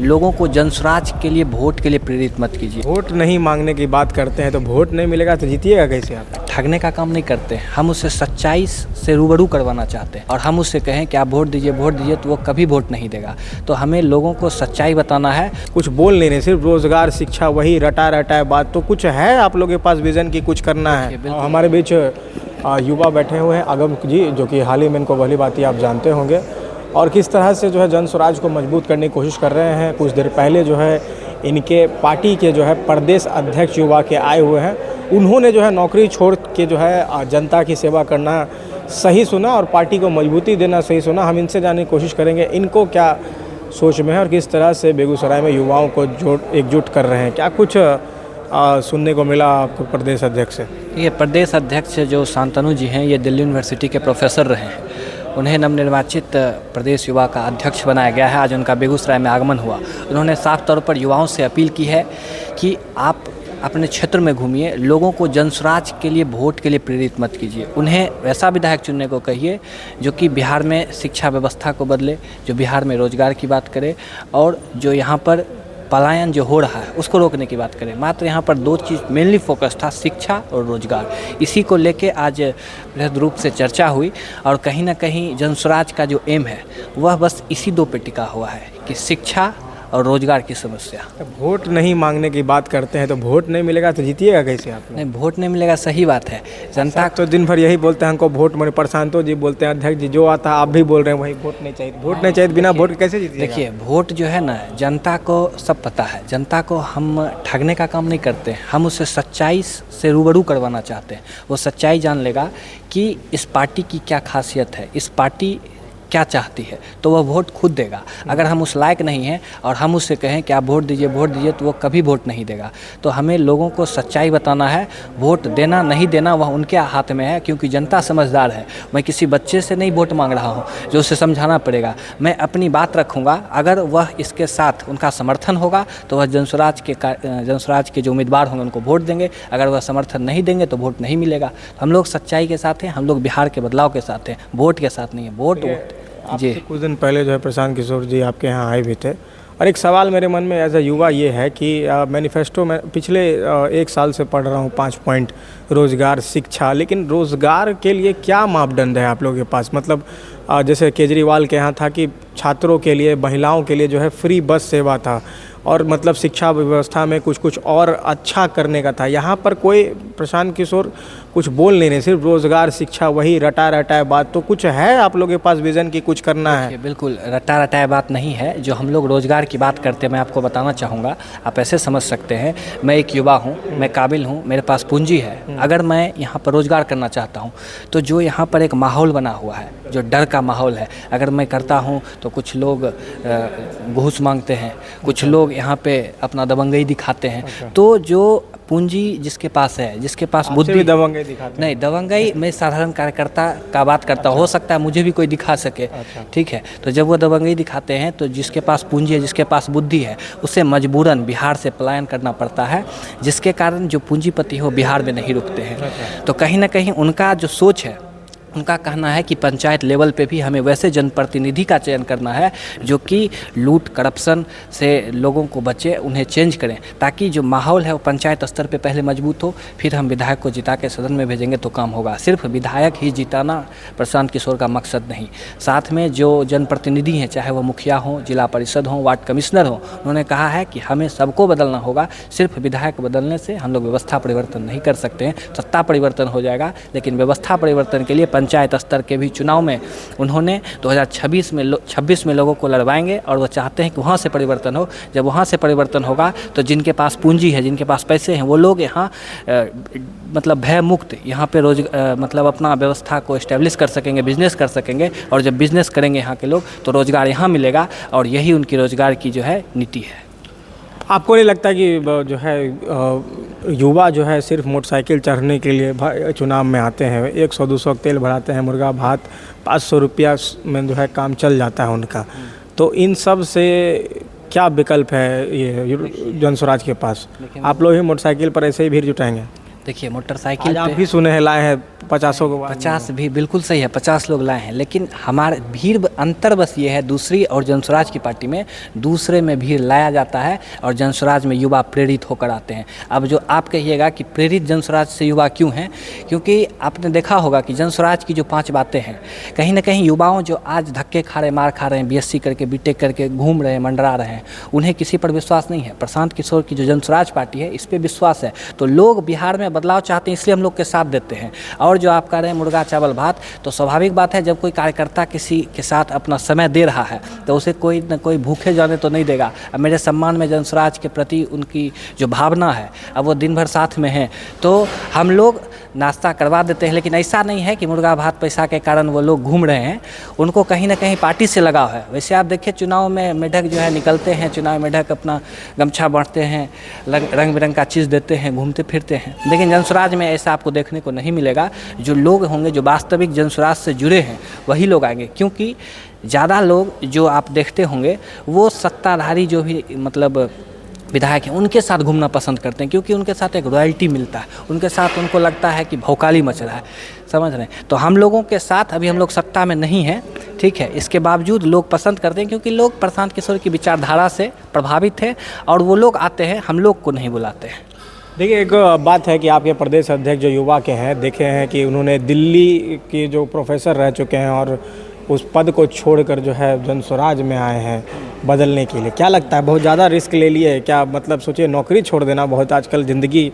लोगों को जनस्वराज के लिए वोट के लिए प्रेरित मत कीजिए। वोट नहीं मांगने की बात करते हैं तो वोट नहीं मिलेगा तो जीतिएगा कैसे आप? ठगने का काम नहीं करते, हम उससे सच्चाई से रूबरू करवाना चाहते हैं और हम उससे कहें कि आप वोट दीजिए तो वो कभी वोट नहीं देगा। तो हमें लोगों को सच्चाई बताना है। कुछ बोल नहीं रहे, सिर्फ रोजगार शिक्षा वही रटा रटा है बात। तो कुछ है आप लोगों के पास विजन की, कुछ करना है? हमारे बीच युवा बैठे हुए हैं, आगम जी, जो कि हाल ही में इनको भली बात आप जानते होंगे और किस तरह से जो है जनस्वराज को मजबूत करने की कोशिश कर रहे हैं। कुछ देर पहले जो है इनके पार्टी के जो है प्रदेश अध्यक्ष युवा के आए हुए हैं, उन्होंने जो है नौकरी छोड़ के जो है जनता की सेवा करना सही सुना और पार्टी को मजबूती देना सही सुना। हम इनसे जानने की कोशिश करेंगे इनको क्या सोच में है और किस तरह से बेगूसराय में युवाओं को एकजुट कर रहे हैं। क्या कुछ सुनने को मिला आपको प्रदेश अध्यक्ष से? ये प्रदेश अध्यक्ष जो शांतनु जी हैं, ये दिल्ली यूनिवर्सिटी के प्रोफेसर रहे हैं। उन्हें नवनिर्वाचित प्रदेश युवा का अध्यक्ष बनाया गया है। आज उनका बेगूसराय में आगमन हुआ। उन्होंने साफ तौर पर युवाओं से अपील की है कि आप अपने क्षेत्र में घूमिए, लोगों को जनस्वराज के लिए वोट के लिए प्रेरित मत कीजिए। उन्हें वैसा विधायक चुनने को कहिए जो कि बिहार में शिक्षा व्यवस्था को बदले, जो बिहार में रोजगार की बात करे और जो यहाँ पर पलायन जो हो रहा है उसको रोकने की बात करें। मात्र यहाँ पर दो चीज़ मेनली फोकस था, शिक्षा और रोजगार। इसी को लेके आज बृहद रूप से चर्चा हुई और कहीं ना कहीं जनस्वराज का जो एम है वह बस इसी दो पे टिका हुआ है कि शिक्षा और रोजगार की समस्या। वोट नहीं मांगने की बात करते हैं तो वोट नहीं मिलेगा तो जीतिएगा कैसे आप? नहीं, वोट नहीं मिलेगा, सही बात है। जनता तो दिन भर यही बोलते हैं हमको वोट मिले। प्रशांतो जी बोलते हैं, अध्यक्ष जी जो आता है आप भी बोल रहे हैं वही, वोट नहीं चाहिए। वोट नहीं चाहिए, बिना वोट के कैसे जीतिएगा? देखिए, वोट जो है ना, जनता को सब पता है। जनता को हम ठगने का काम नहीं करते, हम उससे सच्चाई से रूबरू करवाना चाहते हैं। वो सच्चाई जान लेगा कि इस पार्टी की क्या खासियत है, इस पार्टी क्या चाहती है, तो वह वोट खुद देगा। अगर हम उस लायक नहीं हैं और हम उससे कहें कि आप वोट दीजिए तो वो कभी वोट नहीं देगा। तो हमें लोगों को सच्चाई बताना है। वोट देना नहीं देना वह उनके हाथ में है, क्योंकि जनता समझदार है। मैं किसी बच्चे से नहीं वोट मांग रहा हूँ जो उसे समझाना पड़ेगा। मैं अपनी बात रखूँगा, अगर वह इसके साथ उनका समर्थन होगा तो वह जनस्वराज के जो उम्मीदवार होंगे उनको वोट देंगे। अगर वह समर्थन नहीं देंगे तो वोट नहीं मिलेगा। हम लोग सच्चाई के साथ हैं, हम लोग बिहार के बदलाव के साथ हैं, वोट के साथ नहीं है। वोट जी, कुछ दिन पहले जो है प्रशांत किशोर जी आपके यहाँ आए भी थे और एक सवाल मेरे मन में एज ए युवा ये है कि मैनिफेस्टो में पिछले 1 साल से पढ़ रहा हूँ 5 पॉइंट, रोज़गार, शिक्षा। लेकिन रोज़गार के लिए क्या मापदंड है आप लोगों के पास? मतलब जैसे केजरीवाल के यहाँ था कि छात्रों के लिए, महिलाओं के लिए जो है फ्री बस सेवा था और मतलब शिक्षा व्यवस्था में कुछ और अच्छा करने का था। यहाँ पर कोई प्रशांत किशोर कुछ बोल नहीं रहे, सिर्फ रोजगार शिक्षा वही रटा रटा है बात। तो कुछ है आप लोगों के पास विजन की, कुछ करना है? बिल्कुल रटा रटाया बात नहीं है। जो हम लोग रोजगार की बात करते हैं, मैं आपको बताना चाहूँगा, आप ऐसे समझ सकते हैं, मैं एक युवा हूँ, मैं काबिल हूँ, मेरे पास पूंजी है। अगर मैं यहाँ पर रोजगार करना चाहता हूँ तो जो यहाँ पर एक माहौल बना हुआ है, जो डर का माहौल है, अगर मैं करता हूँ तो कुछ लोग घूस मांगते हैं, कुछ लोग यहाँ पे अपना दबंगई दिखाते हैं। तो जो पूंजी जिसके पास है, जिसके पास बुद्धि, दबंगई दिखाते नहीं, दबंगई मैं साधारण कार्यकर्ता का बात करता, हो सकता है मुझे भी कोई दिखा सके। ठीक है, तो जब वो दबंगई दिखाते हैं तो जिसके पास पूंजी है, जिसके पास बुद्धि है, उसे मजबूरन बिहार से पलायन करना पड़ता है, जिसके कारण जो पूंजीपति हो बिहार में नहीं रुकते हैं। तो कहीं ना कहीं उनका जो सोच है, उनका कहना है कि पंचायत लेवल पे भी हमें वैसे जनप्रतिनिधि का चयन करना है जो कि लूट करप्शन से लोगों को बचे, उन्हें चेंज करें, ताकि जो माहौल है वो पंचायत स्तर पे पहले मजबूत हो, फिर हम विधायक को जिता के सदन में भेजेंगे तो काम होगा। सिर्फ विधायक ही जिताना प्रशांत किशोर का मकसद नहीं, साथ में जो जनप्रतिनिधि हैं, चाहे वो मुखिया हों, जिला परिषद हों, वार्ड कमिश्नर हों, उन्होंने कहा है कि हमें सबको बदलना होगा। सिर्फ विधायक बदलने से हम लोग व्यवस्था परिवर्तन नहीं कर सकते हैं। सत्ता परिवर्तन हो जाएगा, लेकिन व्यवस्था परिवर्तन के लिए पंचायत स्तर के भी चुनाव में उन्होंने 2026 में लोगों को लड़वाएंगे और वो चाहते हैं कि वहाँ से परिवर्तन हो। जब वहाँ से परिवर्तन होगा तो जिनके पास पूंजी है, जिनके पास पैसे हैं, वो लोग यहाँ मतलब भय मुक्त यहाँ पे मतलब अपना व्यवस्था को इस्टेब्लिश कर सकेंगे, बिजनेस कर सकेंगे। और जब बिजनेस करेंगे यहाँ के लोग तो रोज़गार यहाँ मिलेगा और यही उनकी रोज़गार की जो है नीति है। आपको नहीं लगता कि जो है युवा जो है सिर्फ मोटरसाइकिल चढ़ने के लिए चुनाव में आते हैं, 100-200 तेल भराते हैं, मुर्गा भात 500 रुपया में जो है काम चल जाता है उनका? तो इन सब से क्या विकल्प है ये जनस्वराज के पास? आप लोग ही मोटरसाइकिल पर ऐसे ही भीड़ जुटाएंगे? देखिए आज मोटरसाइकिल आप पे भी सुने हैं लाए हैं 50 को 50 भी बिल्कुल सही है, 50 लोग लाए हैं, लेकिन हमारे भीड़ अंतर बस ये है दूसरी और जनस्वराज की पार्टी में, दूसरे में भीड़ लाया जाता है और जनस्वराज में युवा प्रेरित होकर आते हैं। अब जो आप कहिएगा कि प्रेरित जनस्वराज से युवा क्यों हैं, क्योंकि आपने देखा होगा कि जनस्वराज की जो 5 बातें हैं, कहीं ना कहीं युवाओं जो आज धक्के खा रहे, मार खा रहे हैं, BSc करके BTech करके घूम रहे हैं, मंडरा रहे हैं, उन्हें किसी पर विश्वास नहीं है। प्रशांत किशोर की जो जनस्वराज पार्टी है इस पर विश्वास है, तो लोग बिहार में बदलाव चाहते हैं, इसलिए हम लोग के साथ देते हैं। और जो आप कह रहे हैं मुर्गा चावल भात, तो स्वाभाविक बात है जब कोई कार्यकर्ता किसी के साथ अपना समय दे रहा है तो उसे कोई न कोई भूखे जाने तो नहीं देगा। अब मेरे सम्मान में जनस्वराज के प्रति उनकी जो भावना है, अब वो दिन भर साथ में हैं, तो हम लोग नाश्ता करवा देते हैं। लेकिन ऐसा नहीं है कि मुर्गा भात पैसा के कारण वो लोग घूम रहे हैं, उनको कहीं ना कहीं पार्टी से लगाव है। वैसे आप देखिए चुनाव में मेढक जो है निकलते हैं, चुनाव मेढक अपना गमछा बांटते हैं, रंग बिरंग का चीज़ देते हैं, घूमते फिरते हैं, लेकिन जनस्वराज में ऐसा आपको देखने को नहीं मिलेगा। जो लोग होंगे जो वास्तविक जनस्वराज से जुड़े हैं वही लोग आएंगे, क्योंकि ज़्यादा लोग जो आप देखते होंगे वो सत्ताधारी जो भी मतलब विधायक हैं उनके साथ घूमना पसंद करते हैं, क्योंकि उनके साथ एक रॉयल्टी मिलता है, उनके साथ उनको लगता है कि भौकाली मच रहा है, समझ रहे हैं। तो हम लोगों के साथ अभी हम लोग सत्ता में नहीं हैं, ठीक है, इसके बावजूद लोग पसंद करते हैं, क्योंकि लोग प्रशांत किशोर की विचारधारा से प्रभावित हैं और वो लोग आते हैं, हम लोग को नहीं बुलाते हैं। देखिए एक बात है कि आपके प्रदेश अध्यक्ष जो युवा के हैं, देखे हैं कि उन्होंने दिल्ली के जो प्रोफेसर रह चुके हैं और उस पद को छोड़कर जो है जनस्वराज में आए हैं बदलने के लिए। क्या लगता है बहुत ज़्यादा रिस्क ले लिए क्या? मतलब सोचिए नौकरी छोड़ देना, बहुत आजकल ज़िंदगी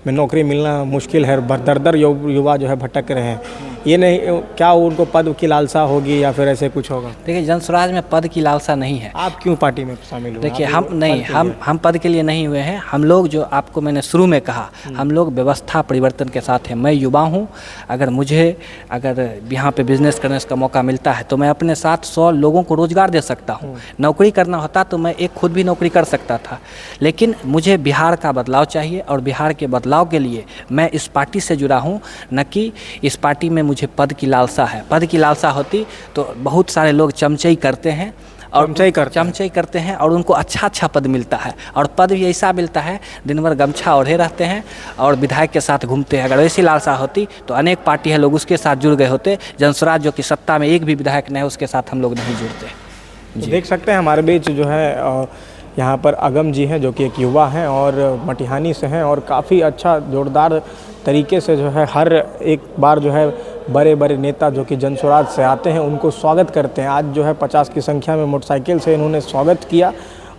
में नौकरी मिलना मुश्किल है, दर युवा जो है भटक रहे हैं, ये नहीं क्या उनको पद की लालसा होगी या फिर ऐसे कुछ होगा? देखिए जनस्वराज में पद की लालसा नहीं है। आप क्यों पार्टी में शामिल हुए? देखिए हम पद के लिए नहीं हुए हैं। हम लोग जो आपको मैंने शुरू में कहा, हम लोग व्यवस्था परिवर्तन के साथ हैं। मैं युवा हूं, अगर यहाँ पे बिजनेस करने का मौका मिलता है तो मैं अपने साथ 100 लोगों को रोजगार दे सकता हूं। नौकरी करना होता तो मैं खुद भी नौकरी कर सकता था, लेकिन मुझे बिहार का बदलाव चाहिए और बिहार के बदलाव के लिए मैं इस पार्टी से जुड़ा हूं, न कि इस पार्टी में मुझे पद की लालसा है। पद की लालसा होती तो बहुत सारे लोग चमचई करते हैं और चमचई करते हैं और उनको अच्छा पद मिलता है, और पद भी ऐसा मिलता है दिन भर गमछा ओढ़े रहते हैं और विधायक के साथ घूमते हैं। अगर ऐसी लालसा होती तो अनेक पार्टी है लोग उसके साथ जुड़ गए होते। जनस्वराज जो कि सत्ता में एक भी विधायक नहीं है उसके साथ हम लोग नहीं जुड़ते। देख सकते हैं हमारे बीच जो है यहाँ पर अगम जी हैं जो कि एक युवा हैं और मटिहानी से हैं और काफ़ी अच्छा जोरदार तरीके से जो है हर एक बार जो है बड़े बड़े नेता जो कि जनस्वराज से आते हैं उनको स्वागत करते हैं। आज जो है 50 की संख्या में मोटरसाइकिल से इन्होंने स्वागत किया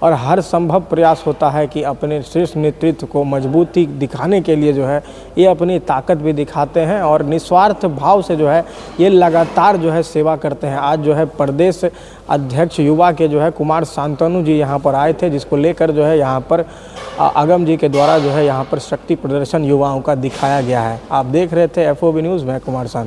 और हर संभव प्रयास होता है कि अपने शीर्ष नेतृत्व को मजबूती दिखाने के लिए जो है ये अपनी ताकत भी दिखाते हैं और निस्वार्थ भाव से जो है ये लगातार जो है सेवा करते हैं। आज जो है प्रदेश अध्यक्ष युवा के जो है कुमार शांतनु जी यहाँ पर आए थे, जिसको लेकर जो है यहाँ पर अगम जी के द्वारा जो है यहाँ पर शक्ति प्रदर्शन युवाओं का दिखाया गया है। आप देख रहे थे FOB न्यूज़ में कुमार शांतनु।